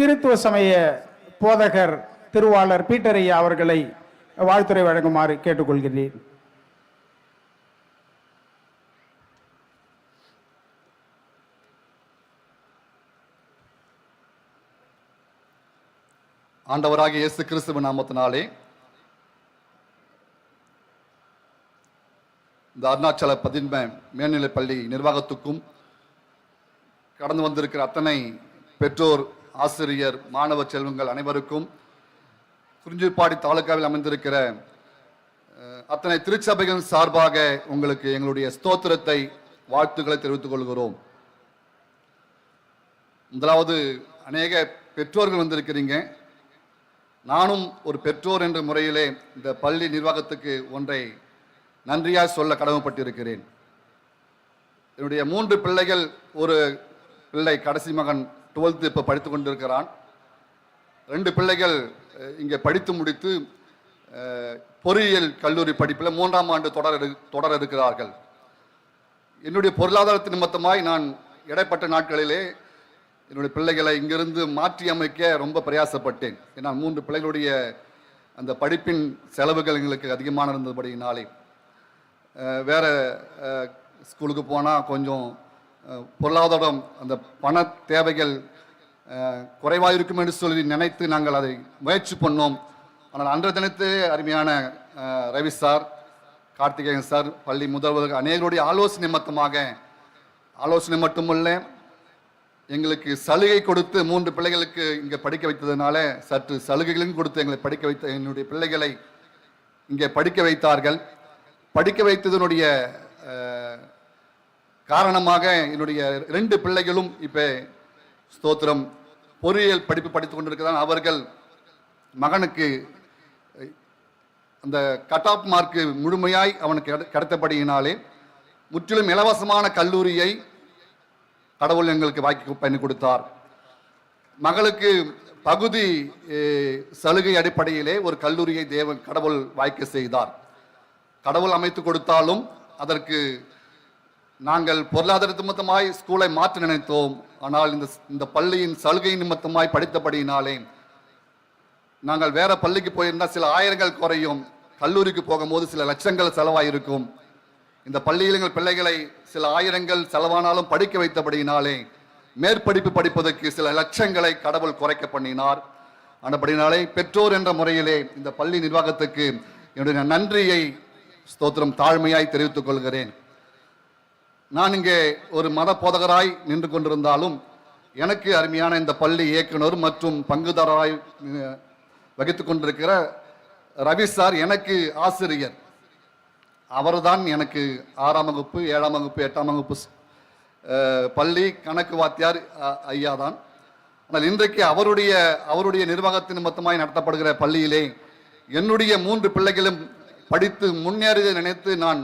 கிறித்துவ சமய போதகர் திருவாளர் பீட்டர் ஐயா அவர்களை வாழ்த்துரை வழங்குமாறு கேட்டுக்கொள்கிறேன். ஆண்டவராகிய இயேசு கிறிஸ்துவின் நாமத்தினாலே இந்த அருணாச்சல பதின்ம மேல்நிலைப் பள்ளி நிர்வாகத்துக்கும் கடந்து வந்திருக்கிற அத்தனை பெற்றோர், ஆசிரியர், மாணவ செல்வங்கள் அனைவருக்கும் குறிஞ்சிப்பாடி தாலுகாவில் அமைந்திருக்கிற அத்தனை திருச்சபைகளின் சார்பாக உங்களுக்கு எங்களுடைய ஸ்தோத்திரத்தை, வாழ்த்துக்களை தெரிவித்துக் கொள்கிறோம். முதலாவது, அநேக பெற்றோர்கள் வந்திருக்கிறீங்க. நானும் ஒரு பெற்றோர் என்ற முறையிலே இந்த பள்ளி நிர்வாகத்துக்கு ஒன்றை நன்றியாக சொல்ல கடமைப்பட்டிருக்கிறேன். என்னுடைய 3 பிள்ளைகள், ஒரு பிள்ளை கடைசி மகன் 12th இப்போ படித்து கொண்டிருக்கிறான். 2 பிள்ளைகள் இங்கே படித்து முடித்து பொறியியல் கல்லூரி படிப்பில் 3ஆம் ஆண்டு தொடர இருக்கிறார்கள். என்னுடைய பொருளாதாரத்தின் நிமித்தமாய் நான் இடைப்பட்ட நாட்களிலே என்னுடைய பிள்ளைகளை இங்கிருந்து மாற்றி அமைக்க ரொம்ப பிரயாசப்பட்டேன். ஏன்னா 3 பிள்ளைகளுடைய அந்த படிப்பின் செலவுகள் எங்களுக்கு அதிகமான இருந்தபடியினாலே வேறு ஸ்கூலுக்கு போனால் கொஞ்சம் பொருளாதாரம், அந்த பண தேவைகள் குறைவாக இருக்கும் என்று சொல்லி நினைத்து நாங்கள் அதை முயற்சி பண்ணோம். ஆனால் அன்றைய தினத்து அருமையான ரவி சார், கார்த்திகேயன் சார், பள்ளி முதல்வர்கள் அநேகருடைய ஆலோசனை மட்டுமல்ல, எங்களுக்கு சலுகை கொடுத்து 3 பிள்ளைகளுக்கு இங்கே படிக்க வைத்ததுனால சற்று சலுகைகளையும் கொடுத்து எங்களை படிக்க வைத்த என்னுடைய பிள்ளைகளை இங்கே படிக்க வைத்தார்கள். படிக்க வைத்ததனுடைய காரணமாக என்னுடைய 2 பிள்ளைகளும் இப்போ ஸ்தோத்திரம் பொறியியல் படிப்பு படித்து கொண்டிருக்கிறான். அவர்கள் மகனுக்கு அந்த கட் ஆஃப் மார்க்கு முழுமையாய் அவனுக்கு கிடைத்தபடியினாலே முற்றிலும் இலவசமான கல்லூரியை கடவுள் எங்களுக்கு வாக்கி பண்ணி கொடுத்தார். மகளுக்கு பகுதி சலுகை அடிப்படையிலே ஒரு கல்லூரியை கடவுள் வாய்க்க செய்தார். கடவுள் அமைத்து கொடுத்தாலும் அதற்கு நாங்கள் பொருளாதார நிமித்தமாய் ஸ்கூலை மாற்ற நினைத்தோம். ஆனால் இந்த பள்ளியின் சலுகை நிமித்தமாய் படித்தபடியினாலே நாங்கள் வேற பள்ளிக்கு போயிருந்தால் சில ஆயிரங்கள் குறையும், கல்லூரிக்கு போகும்போது சில லட்சங்கள் செலவாயிருக்கும். இந்த பள்ளியில் எங்கள் பிள்ளைகளை சில ஆயிரங்கள் செலவானாலும் படிக்க வைத்தபடியினாலே மேற்படிப்பு படிப்பதற்கு சில லட்சங்களை கடவுள் குறைக்க பண்ணினார். ஆனபடினாலே பெற்றோர் என்ற முறையிலே இந்த பள்ளி நிர்வாகத்துக்கு என்னுடைய நன்றியை ஸ்தோத்திரம் தாழ்மையாய் தெரிவித்துக் கொள்கிறேன். நான் இங்கே ஒரு மத போதகராய் நின்று கொண்டிருந்தாலும் எனக்கு அருமையான இந்த பள்ளி இயக்குனர் மற்றும் பங்குதாரராய் வகித்துக் கொண்டிருக்கிற ரவி சார் எனக்கு ஆசிரியர். அவர்தான் எனக்கு 6ஆம் வகுப்பு, 7ஆம் வகுப்பு, 8ஆம் வகுப்பு பள்ளி கணக்கு வாத்தியார் ஐயா தான். ஆனால் இன்றைக்கு அவருடைய நிர்வாகத்தின் நிமித்தமாய் நடத்தப்படுகிற பள்ளியிலே என்னுடைய 3 பிள்ளைகளும் படித்து முன்னேறியதை நினைத்து நான்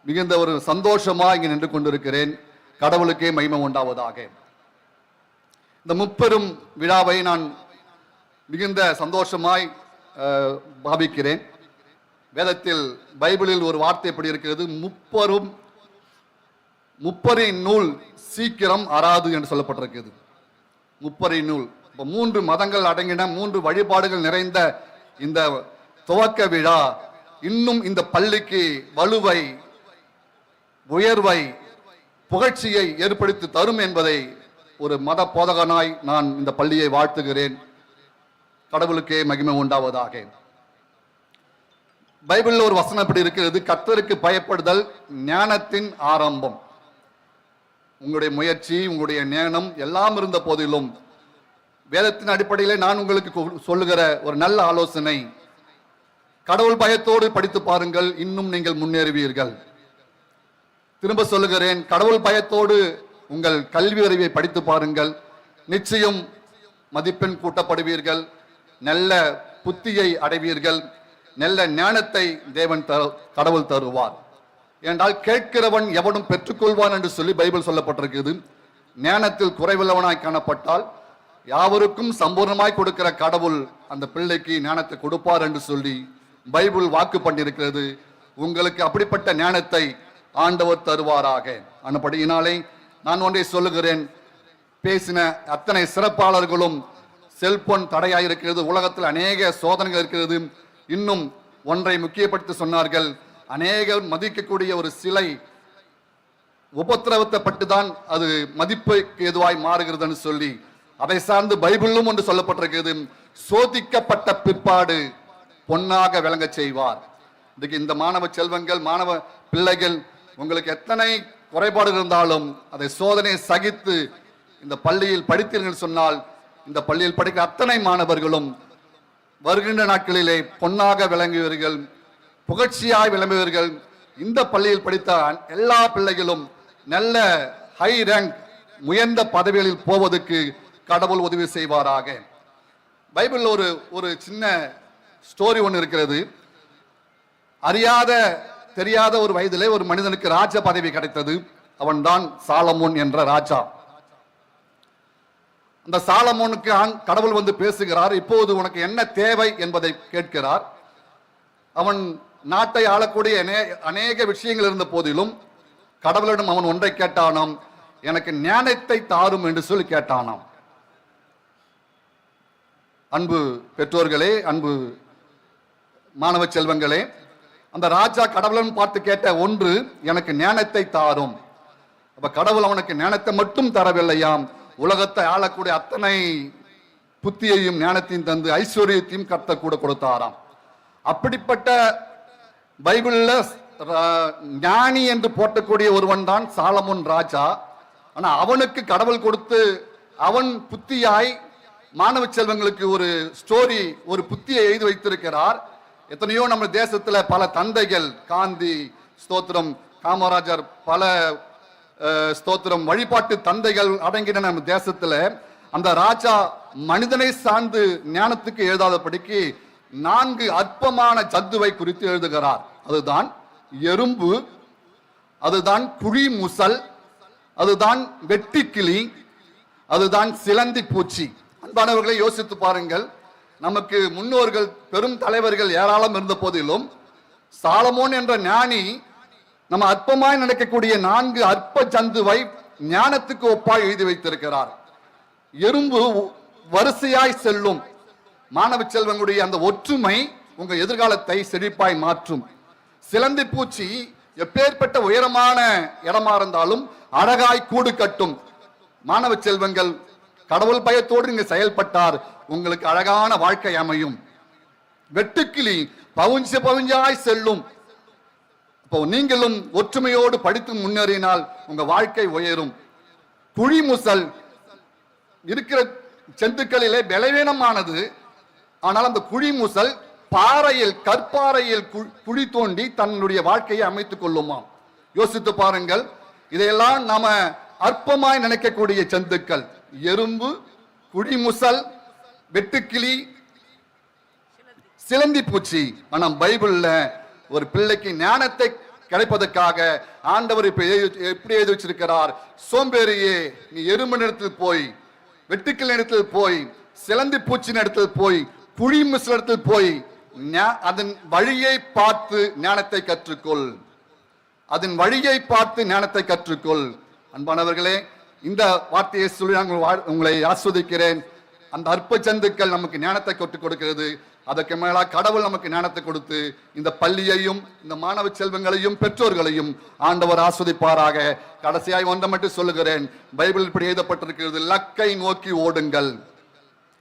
மிகுந்த ஒரு சந்தோஷமாக இங்கே நின்று கொண்டிருக்கிறேன். கடவுளுக்கே மகிமை உண்டாவதாக. இந்த முப்பெரும் விழாவை நான் மிகுந்த சந்தோஷமாய் பாவிக்கிறேன். வேதத்தில் பைபிளில் ஒரு வார்த்தை எப்படி இருக்கிறது, முப்பரின் நூல் சீக்கிரம் அறாது என்று சொல்லப்பட்டிருக்கிறது. முப்பரின் நூல். இப்போ 3 மதங்கள் அடங்கின 3 வழிபாடுகள் நிறைந்த இந்த துவக்க விழா இன்னும் இந்த பள்ளிக்கு வலுவை, உயர்வை, புகழ்ச்சியை ஏற்படுத்தி தரும் என்பதை ஒரு மத போதகனாய் நான் இந்த பள்ளியை வாழ்த்துகிறேன். கடவுளுக்கே மகிமை உண்டாவதாக. பைபிளில் ஒரு வசனம் எப்படி இருக்கிறது, கர்த்தருக்கு பயப்படுதல் ஞானத்தின் ஆரம்பம். உங்களுடைய முயற்சி, உங்களுடைய ஞானம் எல்லாம் இருந்த போதிலும் வேதத்தின் அடிப்படையிலே நான் உங்களுக்கு சொல்லுகிற ஒரு நல்ல ஆலோசனை, கடவுள் பயத்தோடு படித்து பாருங்கள், இன்னும் நீங்கள் முன்னேறுவீர்கள். திரும்ப சொல்லுகிறேன், கடவுள் பயத்தோடு உங்கள் கல்வி அறிவை படித்து பாருங்கள், நிச்சயம் மதிப்பெண் கூட்டப்படுவீர்கள், நல்ல புத்தியை அடைவீர்கள், நல்ல ஞானத்தை கடவுள் தருவார். என்றால் கேட்கிறவன் எவனும் பெற்றுக்கொள்வான் என்று சொல்லி பைபிள் சொல்லப்பட்டிருக்கிறது. ஞானத்தில் குறைவுள்ளவனாய் காணப்பட்டால் யாவருக்கும் சம்பூர்ணமாய் கொடுக்கிற கடவுள் அந்த பிள்ளைக்கு ஞானத்தை கொடுப்பார் என்று சொல்லி பைபிள் வாக்கு பண்ணியிருக்கிறது. உங்களுக்கு அப்படிப்பட்ட ஞானத்தை ஆண்டவர் தருவாராக. ஆனபடியினாலே நான் ஒன்றை சொல்லுகிறேன், பேசின அத்தனை சிறப்பாளர்களும் செல்போன் தடையாக இருக்கிறது, உலகத்தில் அநேக சோதனைகள் இருக்கிறது. இன்னும் ஒன்றை முக்கியப்படுத்தி சொன்னார்கள், அநேகர் மதிக்கக்கூடிய ஒரு சிலை உபத்திரவத்தைப்பட்டு தான் அது மதிப்புக்கு எதுவாய் மாறுகிறதுன்னு சொல்லி அதை சார்ந்து பைபிளும் ஒன்று சொல்லப்பட்டிருக்கிறது, சோதிக்கப்பட்ட பிற்பாடு பொன்னாக விளங்க செய்வார். இதுக்கு இந்த மாணவ செல்வங்கள், மாணவ பிள்ளைகள், உங்களுக்கு எத்தனை குறைபாடு இருந்தாலும் அதை சோதனை சகித்து இந்த பள்ளியில் படித்தீர்கள் சொன்னால் இந்த பள்ளியில் படிக்கிற அத்தனை மாணவர்களும் வருகின்ற நாட்களிலே பொன்னாக விளங்குவீர்கள், புகழ்ச்சியாய் விளங்குவீர்கள். இந்த பள்ளியில் படித்த எல்லா பிள்ளைகளும் நல்ல ஹை ரேங்க், உயர்ந்த பதவிகளில் போவதற்கு கடவுள் உதவி செய்வாராக. பைபிள் ஒரு சின்ன ஸ்டோரி ஒன்று இருக்கிறது. அறியாத தெரியாத ஒரு வயதிலே ஒரு மனிதனுக்கு ராஜ பதவி கிடைத்தது. அவன்தான் சாலமோன் என்ற ராஜா. அந்த சாலமோனுக்கு கடவுள் வந்து பேசுகிறார். இப்போது உனக்கு என்ன தேவை என்பதை கேட்கிறார். அவன் நாட்டை ஆளக்கூடிய அநேக விஷயங்கள் இருந்த போதிலும் கடவுளிடம் அவன் ஒன்றை கேட்டானாம், எனக்கு ஞானத்தை தாரும் என்று சொல்லி கேட்டானாம். அன்பு பெற்றோர்களே, அன்பு மாணவ செல்வங்களே, அந்த ராஜா கடவுளன் பார்த்து கேட்ட ஒன்று, எனக்கு ஞானத்தை தாரும். அப்ப கடவுள் அவனுக்கு ஞானத்தை மட்டும் தரவில்லையாம், உலகத்தை ஆளக்கூடிய அத்தனை புத்தியையும் ஞானத்தையும் தந்து ஐஸ்வர்யத்தையும் கர்த்தர் கூட கொடுத்தாராம். அப்படிப்பட்ட பைபிள்ல ஞானி என்று போட்டக்கூடிய ஒருவன் தான் சாலமோன் ராஜா. ஆனா அவனுக்கு கடவுள் கொடுத்து அவன் புத்தியாய் மாணவ செல்வங்களுக்கு ஒரு ஸ்டோரி, ஒரு புத்தியை எழுதி வைத்திருக்கிறார். எத்தனையோ நம்ம தேசத்துல பல தந்தைகள், காந்தி ஸ்தோத்திரம், காமராஜர், பல ஸ்தோத்திரம் வழிபாட்டு தந்தைகள் அடங்கின நம்ம தேசத்துல அந்த ராஜா மனிதனை சார்ந்து ஞானத்துக்கு எழுதாதபடிக்கு 4 அற்பமான ஜந்துவை குறித்து எழுதுகிறார். அதுதான் எறும்பு, அதுதான் குழி முசல், அதுதான் வெட்டுக்கிளி, அதுதான் சிலந்தி பூச்சி. அன்பானவர்களை யோசித்து பாருங்கள், நமக்கு முன்னோர்கள் பெரும் தலைவர்கள் ஏராளம் இருந்த போதிலும் சாலமோன் என்ற ஞானி நம்ம அற்பமாய் நடக்கக்கூடிய 4 அற்ப ஜந்துவை ஞானத்துக்கு ஒப்பாய் எழுதி வைத்திருக்கிறார். எறும்பு வரிசையாய் செல்லும். மாணவ செல்வங்களுடைய அந்த ஒற்றுமை உங்க எதிர்காலத்தை செழிப்பாய் மாற்றும். சிலந்தி பூச்சி எப்பேற்பட்ட உயரமான இடமா இருந்தாலும் அழகாய் கூடு கட்டும். மாணவ செல்வங்கள், கடவுள் பயத்தோடு நீங்க செயல்பட்டார், உங்களுக்கு அழகான வாழ்க்கை அமையும். வெட்டுக்கிளி பவுஞ்சாய் செல்லும். இப்போ நீங்களும் ஒற்றுமையோடு படித்து முன்னேறினால் உங்க வாழ்க்கை உயரும். குழிமுசல் இருக்கிற ஜந்துக்களிலே பலவீனமானது. ஆனால் அந்த குழிமுசல் பாறையில், கற்பாறையில் குழி தோண்டி தன்னுடைய வாழ்க்கையை அமைத்துக் கொள்ளுமா. யோசித்து பாருங்கள், இதையெல்லாம் நாம அற்பமாய் நினைக்கக்கூடிய ஜந்துக்கள் எறும்பு, குழிமுசல், வெட்டுக்கிளி, சிலந்தி பூச்சி. ஆனா பைபிள்ல ஒரு பிள்ளைக்கு ஞானத்தை கிடைப்பதற்காக ஆண்டவர் இப்ப எப்படி எழுதி வச்சிருக்கிறார், சோம்பேறியே நீ எறும்பு இடத்தில் போய், வெட்டுக்கிளி இடத்தில் போய், சிலந்தி பூச்சின் இடத்தில் போய், குழி முசல் இடத்தில் போய் அதன் வழியை பார்த்து ஞானத்தை கற்றுக்கொள். அதன் வழியை பார்த்து ஞானத்தை கற்றுக்கொள். அன்பானவர்களே, இந்த வார்த்தையை சொல்லி உங்களை ஆஸ்வதிக்கிறேன். அந்த அற்ப ஜந்துக்கள் நமக்கு ஞானத்தை கற்றுக் கொடுக்கிறது. அதற்கு மேலா கடவுள் நமக்கு ஞானத்தை கொடுத்து இந்த பள்ளியையும் இந்த மாணவ செல்வங்களையும் பெற்றோர்களையும் ஆண்டவர் ஆஸ்வதிப்பாராக. கடைசியாய் ஒன்றை மட்டும் சொல்லுகிறேன், பைபிள் இப்படி எழுதப்பட்டிருக்கிறது, லக்கை நோக்கி ஓடுங்கள்,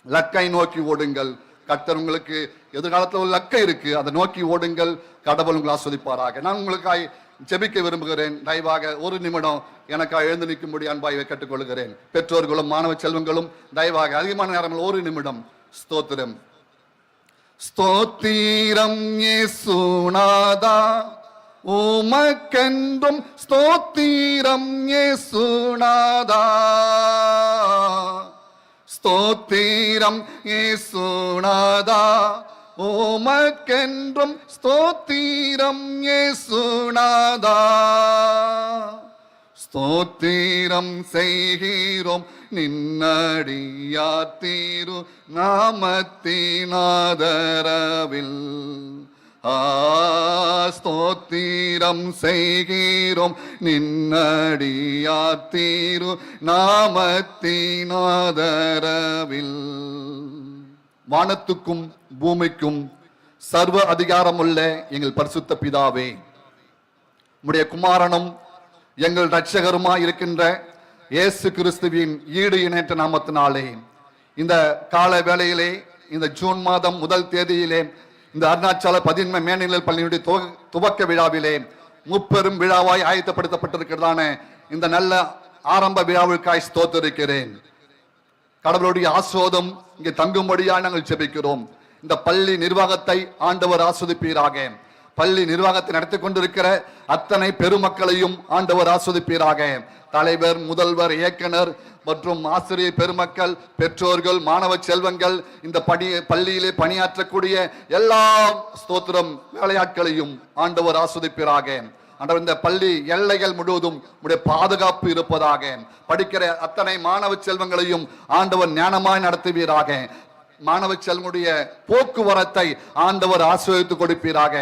லக்கை நோக்கி ஓடுங்கள். கர்த்தர் உங்களுக்கு எதிர்காலத்தில் ஒரு லக்கை இருக்கு, அதை நோக்கி ஓடுங்கள். கடவுள் உங்களை ஆஸ்வதிப்பாராக. நான் உங்களுக்காய் ஜெபிக்க விரும்புகிறேன். தயவாக ஒரு நிமிடம் எனக்காக எழுந்து நிற்கும்படி அன்பாய் கேட்டுக்கொள்கிறேன். பெற்றோர்களும் மாணவ செல்வங்களும் தயவாக அதிகமான நேரம் ஒரு நிமிடம். ஸ்தோத்திரம், ஸ்தோத்திரம் இயேசுநாதா, உமக்கென்றும் ஸ்தோத்திரம் இயேசுநாதா, ஸ்தோத்திரம் இயேசுநாதா, உமக்கென்றும் ஸ்தோத்திரம் இயேசுநாதா, ஸ்தோத்திரம் செய்கிறோம் நின்னடியார் தீரு நாமத்தினாதரவில், ஸ்தோத்திரம் செய்கிறோம் நின்னடியார் தீரு நாமத்தினாதரவில். வானத்துக்கும் பூமிக்கும் சர்வ அதிகாரமுள்ள எங்கள் பரிசுத்த பிதாவே, உம்முடைய குமாரனும் எங்கள் இரட்சகருமாய் இருக்கின்ற இயேசு கிறிஸ்துவின் ஈடு இணையற்ற நாமத்தினாலே இந்த கால வேளையிலே, இந்த ஜூன் மாதம் 1 தேதியிலே, இந்த அருணாச்சல 11 மேல்நிலைப் பள்ளியினுடைய துவக்க விழாவிலே முப்பெரும் விழாவாய் ஆயத்தப்படுத்தப்பட்டிருக்கிறதான இந்த நல்ல ஆரம்ப விழாவிற்காய் ஸ்தோத்திரிக்கிறேன். கடவுளுடைய ஆசீர்வாதம் இங்கே தங்கும்படியாக நாங்கள் ஜெபிக்கிறோம். இந்த பள்ளி நிர்வாகத்தை ஆண்டவர் ஆஸ்வதிப்பீராக. பள்ளி நிர்வாகத்தை நடத்தி கொண்டிருக்கிற அத்தனை பெருமக்களையும் ஆண்டவர் ஆஸ்வதிப்பீராக. தலைவர், முதல்வர், இயக்குனர் மற்றும் ஆசிரியர் பெருமக்கள், பெற்றோர்கள், மாணவ செல்வங்கள், இந்த பள்ளியிலே பணியாற்றக்கூடிய எல்லா ஸ்தோத்திரம் வேலையாட்களையும் ஆண்டவர் ஆஸ்வதிப்பீராக. ஆண்டவர், இந்த பள்ளி எல்லைகள் முழுவதும் உடைய பாதுகாப்பு இருப்பதாக. படிக்கிற அத்தனை மாணவ செல்வங்களையும் ஆண்டவர் ஞானமாய் நடத்துவீராக. மாணவ செல்வனுடைய போக்குவரத்தை ஆண்டவர் ஆசீர்வதித்து கொடுப்பீராக.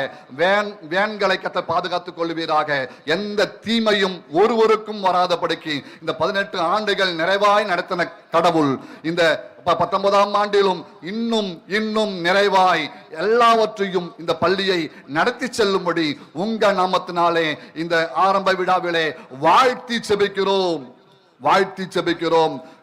வேன்களை பாதுகாத்துக் கொள்வீராக. எந்த தீமையும் ஒருவருக்கும் வராதபடிக்கு இந்த 18 ஆண்டுகள் நிறைவாய் நடத்தின கடவுள் இந்த 19ஆம் ஆண்டிலும் இன்னும் நிறைவாய் எல்லாவற்றையும் இந்த பள்ளியை நடத்தி செல்லும்படி உங்க நாமத்தினாலே இந்த ஆரம்ப விழாவிலே வாழ்த்தி செபிக்கிறோம்.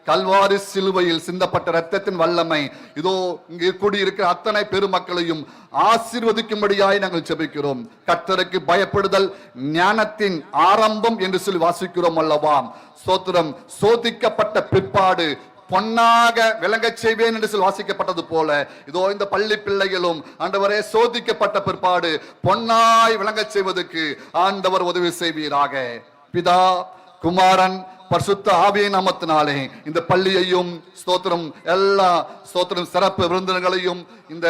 கல்வாரி சிலுவையில் சிந்தப்பட்ட இரத்தத்தின் வல்லமை இதோ இங்கே கூடியிருக்கிற அத்தனை பெருமக்களையும் ஆசீர்வதிக்கும்படியாய் நாங்கள் ஜெபிக்கிறோம். கர்த்தருக்கு பயப்படுதல் ஞானத்தின் ஆரம்பம் என்று சொல்லி வாசிக்கிறோம் அல்லவா? ஸ்தோத்திரம். சோதிக்கப்பட்ட பிற்பாடு பொன்னாக விளங்க செய்வேன் என்று சொல்லி வாசிக்கப்பட்டது போல இதோ இந்த பள்ளி பிள்ளைகளும் ஆண்டவரே சோதிக்கப்பட்ட பிற்பாடு பொன்னாய் விளங்க செய்வதற்கு ஆண்டவர் உதவி செய்வீராக. பிதா, குமாரன், பரிசுத்த ஆவியின் நாமத்தினாலே இந்த பள்ளியையும் ஸ்தோத்திரம் எல்லா ஸ்தோத்திரம் சிறப்பு விருந்தினர்களையும் இந்த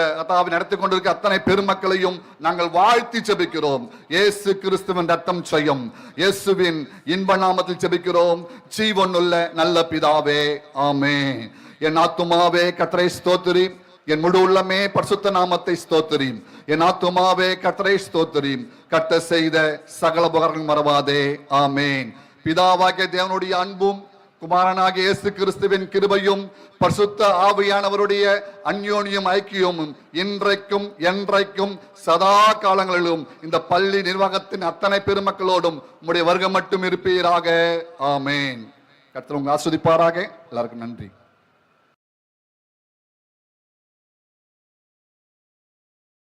நடத்தி கொண்டிருக்க அத்தனை பெருமக்களையும் நாங்கள் வாழ்த்தி ஜெபிக்கிறோம். இயேசு கிறிஸ்துவின் ரத்தம் செய்யும் இயேசுவின் இன்ப நாமத்தில் ஜெபிக்கிறோம் ஜீவனுள்ள நல்ல பிதாவே, ஆமென். என் ஆத்துமாவே கர்த்தரை ஸ்தோத்திரி, என் முழு உள்ளமே பரிசுத்த நாமத்தை ஸ்தோத்திரி. என் ஆத்துமாவே கர்த்தரை ஸ்தோத்திரி, கர்த்தர் செய்த சகல உபகாரங்கள் மறவாதே, ஆமென். பிதாவாகிய தேவனுடைய அன்பும் குமாரனாகிய இயேசு கிறிஸ்துவின் கிருபையும் பரிசுத்த ஆவியானவருடைய அந்யோன்யம் ஐக்கியமும் இன்றைக்கும் என்றைக்கும் சதா காலங்களிலும் இந்த பள்ளி நிர்வாகத்தின் அத்தனை பெருமக்களோடும் உம்முடைய வருகை மட்டும் இருப்பீராக, ஆமென். கர்த்தர் உங்களை ஆசீர்வதிப்பாராக. எல்லாருக்கும் நன்றி.